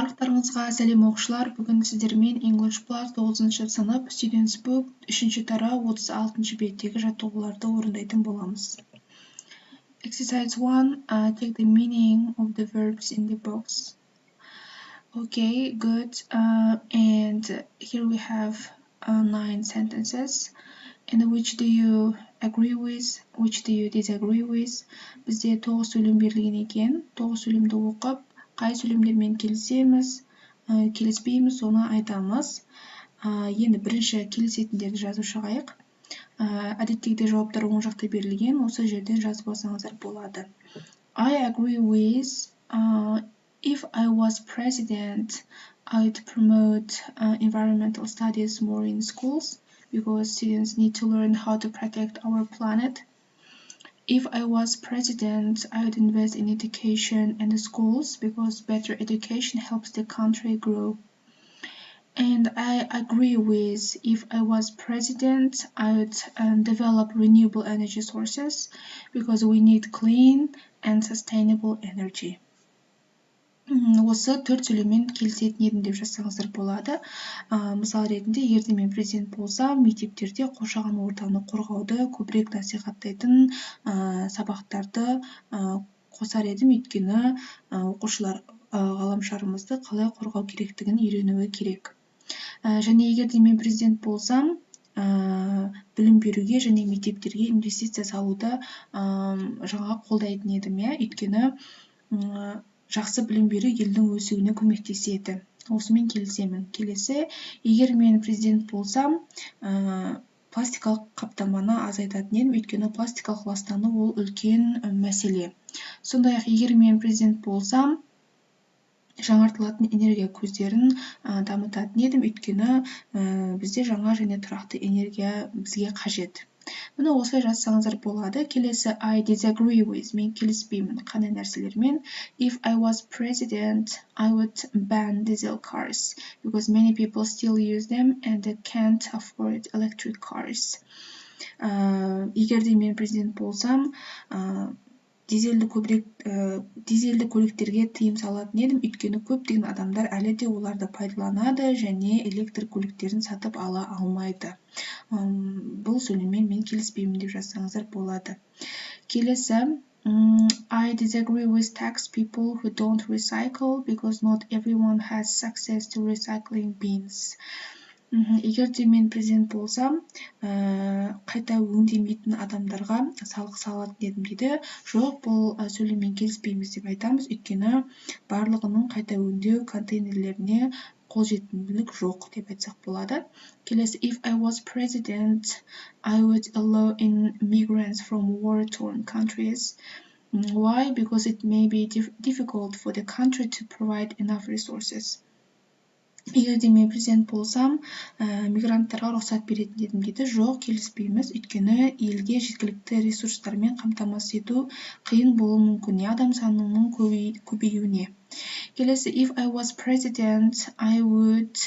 Барлықтарыңызға сәлем оқушылар. Бүгін сіздермен English Plus 9-шы сынып Students Book 3-ші тарау 36-шы беттегі жаттығуларды орындайтын боламыз. Exercise 1. Take the meaning of the verbs in the box. Okay, good. And here we have 9 sentences. And which do you agree with? Which do you disagree with? Бізде 9 сөйлем берілген екен. 9 сөйлемді оқып, қай сөйлемдермен келісеміз, келіспейміз, соны айтамыз. Енді бірінші келісетіндерді жазып шығайық. Әдеттегідей жауаптар оң жақта берілген, осы жерден жазып алсаңыздар болады. I agree with, if I was president, I'd promote environmental studies more in schools because students need to learn how to protect our planet. If I was president, I would invest in education and the schools because better education helps the country grow. And I agree with, if I was president, I would develop renewable energy sources because we need clean and sustainable energy. Осы 4 сөйлеммен келісетін едім деп жазсаңыздар болады. Мысал ретінде, егер мен президент болсам, мектептерде қоршаған ортаны қорғауды көбірек насихаттайтын сабақтарды қосар едім, өйткені оқушылар ғаламшарымызды қалай қорғау керектігін үйренуі керек. Және егер мен президент болсам, білім беруге және мектептерге инвестиция салуды жаңа қолдайтын едім, өйткені жақсы білім беру елдің өсуіне көмектеседі. Осымен келісемін. Келесі, егер мен президент болсам, пластикалық қаптаманы азайтатын едім, өйткені пластикалық ластану ол үлкен мәселе. Сондай-ақ, егер мен президент болсам, жаңартылатын энергия көздерін дамытатын едім, өйткені бізде жаңа және тұрақты энергия бізге қажет. Мұны осылай жазсаңыздар болады. Келесі, I disagree with, мен келіспеймін. Қандай нәрселермен? If I was president, I would ban diesel cars because many people still use them and they can't afford electric cars. Егер де мен президент болсам, дизельді көліктерге тыйым салатын едім, өйткені көптеген адамдар әлі де оларды пайдаланады және электр көліктерін сатып ала алмайды. Бұл сөйлеммен мен келіспеймін деп жазсаңыздар болады. Келесі, I disagree with tax people who don't recycle because not everyone has access to recycling bins. Егер де мен президент болсам, қайта өңдемейтін адамдарға салық салатын едім дейді. Жоқ, бұл сөйлеммен келіспейміз деп айтамыз, өйткені барлығының қайта өңдеу контейнерлеріне қолжетімділік жоқ деп айтсақ болады. Келесі, if I was president, I would allow in migrants from war-torn countries. Why? Because it may be difficult for the country to provide enough resources. Егер де мен президент болсам, мигранттарға рұқсат беретін едім дейді. Жоқ, келіспейміз, өйткені елге жеткілікті ресурстармен қамтамасыз ету қиын болуы мүмкін, адам санының көбеюіне. Келесі, if I was president, I would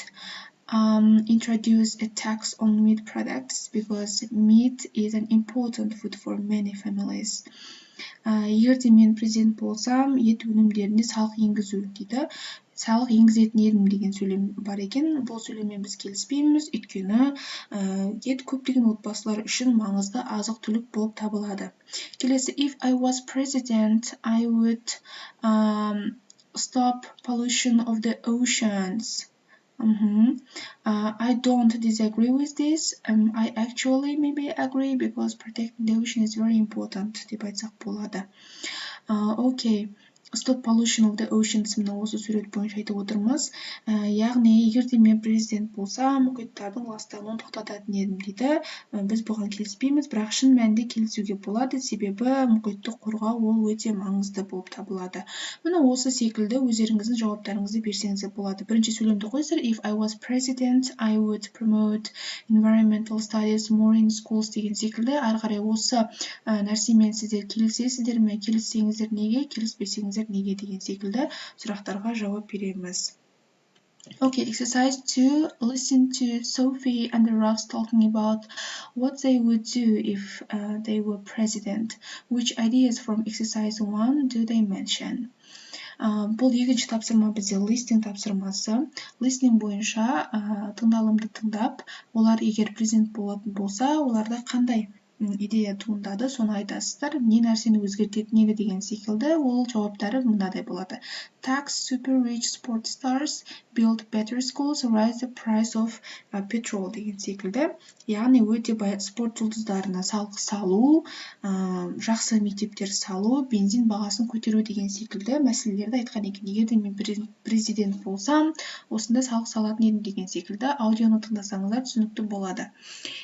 introduce a tax on meat products because meat is an important food for many families. Егер де мен президент болсам, ет өнімдеріне салық енгізу дейді. Салық енгізетін едім деген сөйлем бар екен. Бұл сөйлеммен біз келіспейміз, өйткені ет көптеген отбасылар үшін маңызды азық-түлік болып табылады. Келесі, if I was president, I would stop pollution of the oceans. I don't disagree with this. I actually maybe agree because protecting the ocean is very important деп айтсақ болады. Okay. Stop pollution of the oceans мына осы сурет бойынша айтып отырмыз. Яғни, егер де мен президент болсам, мұхиттардың ластануын тоқтататын едім дейді. Біз бұған келіспейміз, бірақ шын мәнінде келісуге болады, себебі мұхитты қорғау ол өте маңызды болып табылады. Мұны осы секілді өздеріңіздің жауаптарыңызды берсеңіз болады. Бірінші сөйлемді қойсыздар, if I was president, I would promote environmental studies more in schools деген секілді. Ары қарай осы нәрсемен сіздер келісесіздер ме, келіссеңіздер неге, келіспесеңіздер неге деген секілді сұрақтарға жауап береміз. Okay, exercise 2. Listen to Sophie and the Ruffs talking about what they would do if they were president. Which ideas from exercise 1 do they mention? Бұл екінші тапсырма бізде listening тапсырмасы. Listening бойынша тыңдалымды тыңдап, олар егер презент болатын болса, оларда қандай идея туындады, соны айтасыздар. Не нәрсені өзгертетін еді деген секілді, ол жауаптары мынандай болады. Tax super rich sport stars build better schools, rise the price of petrol деген секілді. Яғни өте бай спорт жұлдыздарына салық салу, жақсы мектептер салу, бензин бағасын көтеру деген секілді мәселелерді айтқан екен. Егер де мен президент болсам, осында салық салатын едім деген секілді аудионы тыңдасаңыздар түсінікті болады.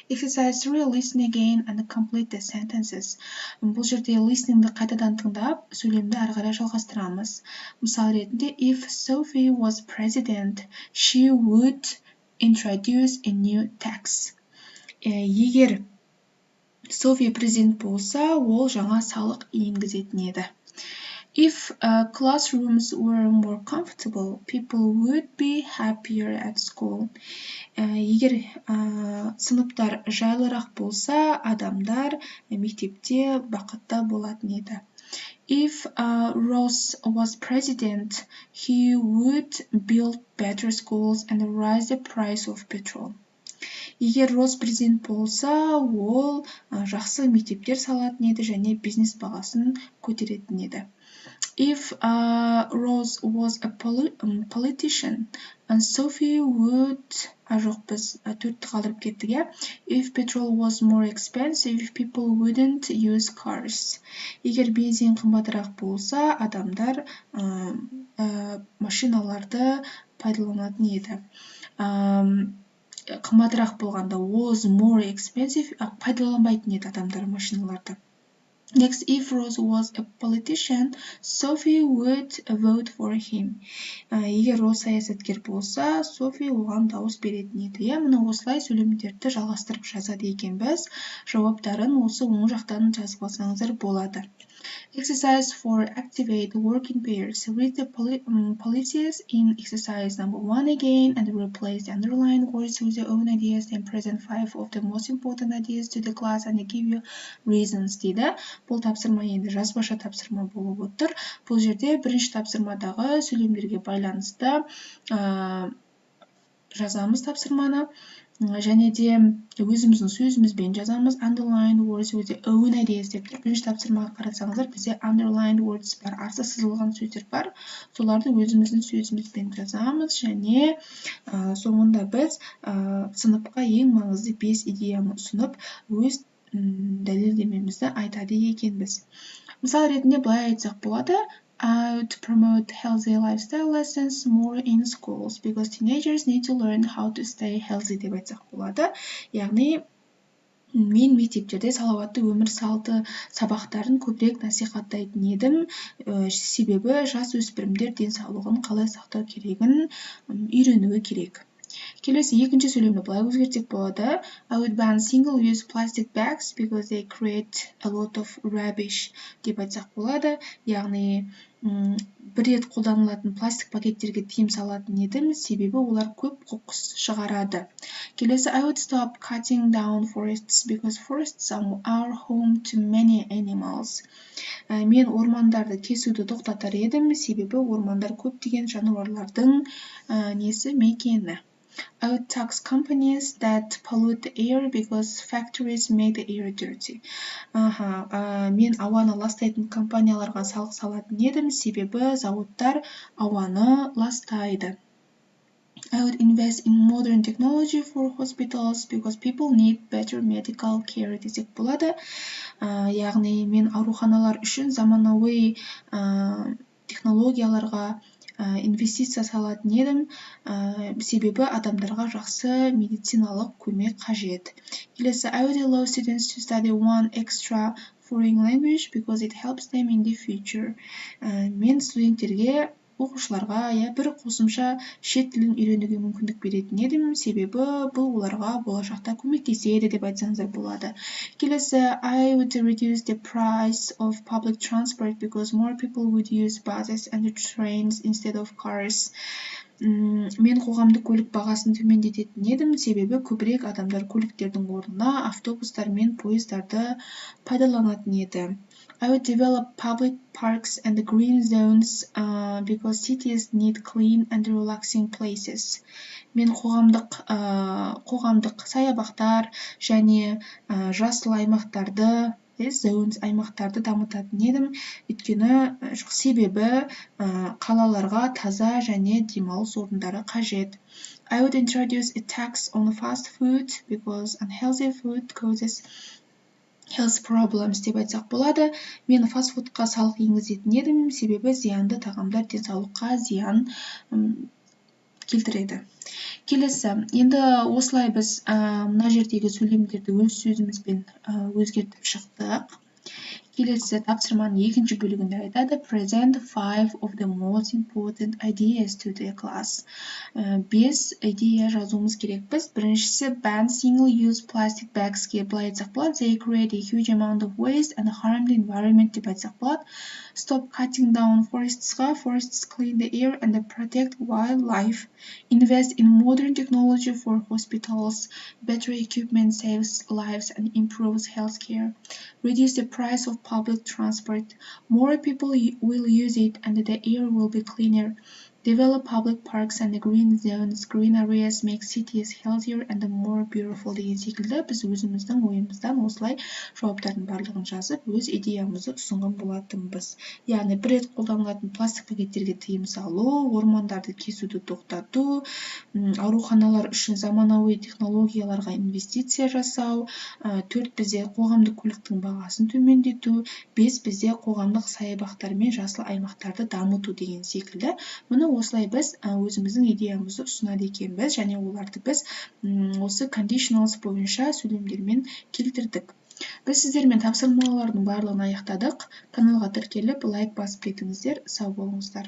Exercise 3, listen again and complete the sentences. Бұл жерде listeningді қайтадан тыңдап, сөйлемді ары қарай жалғастырамыз. Мысал ретінде, if Sophie was president, she would introduce a new tax. Егер София президент болса, ол жаңа салық енгізетін еді. If classrooms were more comfortable, people would be happier at school. Егер сыныптар жайлырақ болса, адамдар мектепте бақытты болатын еді. If Ross was president, he would build better schools and raise the price of petrol. Егер Росс президент болса, ол жақсы мектептер салатын еді және бизнес бағасын көтеретін еді. If Rose was a politician, and Sophie would... жоқ, біз төртті қалдырып кеттік, If petrol was more expensive, people wouldn't use cars. Егер бензин қымбатырақ болса, адамдар машиналарды пайдаланатын еді. Қымбатырақ болғанда was more expensive, пайдаланбайтын еді адамдар машиналарды. Next, if Rose was a politician, Sophie would vote for him. Егер Rose саясаткер болса, Софи оған дауыс беретін еді. Мына осылай сөйлемдерді жалғастырып жазады екенбіз. Жауаптарын осы оң жақтан жазып алсаңыздар болады. Exercise 4. Activate working pairs. Read the policies in exercise number 1 again and replace the underlined words with your own ideas and present 5 of the most important ideas to the class and give you reasons дейді. Бұл тапсырма енді жазбаша тапсырма болып отыр. Бұл жерде бірінші тапсырмадағы сөйлемдерге байланысты жазамыз тапсырманы. Және де өзіміздің сөзімізбен жазамыз. Underlined words with your own ideas деп. Бірінші тапсырмаға қарасаңыздар, бізде underlined words бар, арты сызылған сөздер бар. Соларды өзіміздің сөзімізбен жазамыз. Және соңында біз сыныпқа ең маңызды 5 идеяны ұсынып, өз дәлелдемемізді айтады екенбіз. Мысал ретінде былай айтсақ болады. I would promote healthy lifestyle lessons more in schools because teenagers need to learn how to stay healthy деп айтсақ болады. Яғни, мен мектептерде салауатты өмір салты сабақтарын көбірек насихаттайтын едім, себебі жас өспірімдер денсаулығын қалай сақтау керегін үйренуі керек. Келесі екінші сөйлемді былай өзгертсек болады. I would ban single-use plastic bags because they create a lot of rubbish деп айтсақ болады. Яғни, бір рет қолданылатын пластик пакеттерге тыйым салатын едім, себебі олар көп қоқыс шығарады. Келесі, I would stop cutting down forests because forests are home to many animals. Мен ормандарды кесуді тоқтатар едім, себебі ормандар көптеген жануарлардың мекені. I would tax companies that pollute the air because factories make the air dirty. Мен ауаны ластайтын компанияларға салық салатын едім, себебі зауыттар ауаны ластайды. I would invest in modern technology for hospitals because people need better medical care десек болады. Яғни, мен ауруханалар үшін заманауи технологияларға инвестиция салатын едім, себебі адамдарға жақсы медициналық көмек қажет. Келесі, I would allow students to study one extra foreign language because it helps them in the future. Мен студенттерге, оқушыларға бір қосымша шет тілін үйренуге мүмкіндік беретін едім, себебі бұл оларға болашақта көмектеседі деп айтсаңыздар болады. Келесі, I would reduce the price of public transport because more people would use buses and trains instead of cars. Мен қоғамдық көлік бағасын төмендететін едім, себебі көбірек адамдар көліктердің орнына автобустар мен пойыздарды пайдаланатын еді. I would develop public parks and the green zones because cities need clean and relaxing places. Мен қоғамдық саябақтар және жасыл аймақтарды, zones аймақтарды дамытатын едім. Өйткені себебі қалаларға таза және демалыс орындары қажет. I would introduce a tax on fast food because unhealthy food causes health problems деп айтсақ болады. Мен фастфудқа салық енгізетін едім, себебі зиянды тағамдар денсаулыққа зиян келтіреді. Келесі, енді осылай біз мына жердегі сөйлемдерді өз сөзімізбен өзгертіп шықтық. Келесі тапсырманың екінші бөлігінде айтады: Present 5 of the most important ideas to the class. 5 идея жазуымыз керек біз. Біріншісі, ban single-use plastic bagsке былай айтсақ болады: They create a huge amount of waste and harm the environment деп айтсақ болады. Stop cutting down forestсқа: Forests clean the air and protect wildlife. Invest in modern technology for hospitals. Better equipment saves lives and improves healthcare. Reduce the price of public transport. More people will use it and the air will be cleaner. Develop public parks and green zones. Green areas make cities healthier and more beautiful деген секілді біз өзіміздің ойымыздан осылай жауаптардың барлығын жазып, өз идеямызды ұсынған болатынбыз. Яғни бір рет қолданылатын пластик пакеттерге тыйым салу, ормандарды кесуді тоқтату, ауруханалар үшін заманауи технологияларға инвестиция жасау, 4 бізде қоғамдық көліктің бағасын төмендету, 5 бізде қоғамдық саябақтар мен жасыл аймақтарды дамыту деген секілді. Мұны осылай біз өзіміздің идеямызды ұсынады екенбіз, және оларды біз осы conditionals бойынша сөйлемдермен келтірдік. Біз сіздермен тапсырмалардың барлығын аяқтадық. Каналға тіркеліп, лайк басып кетіңіздер. Сау болыңыздар.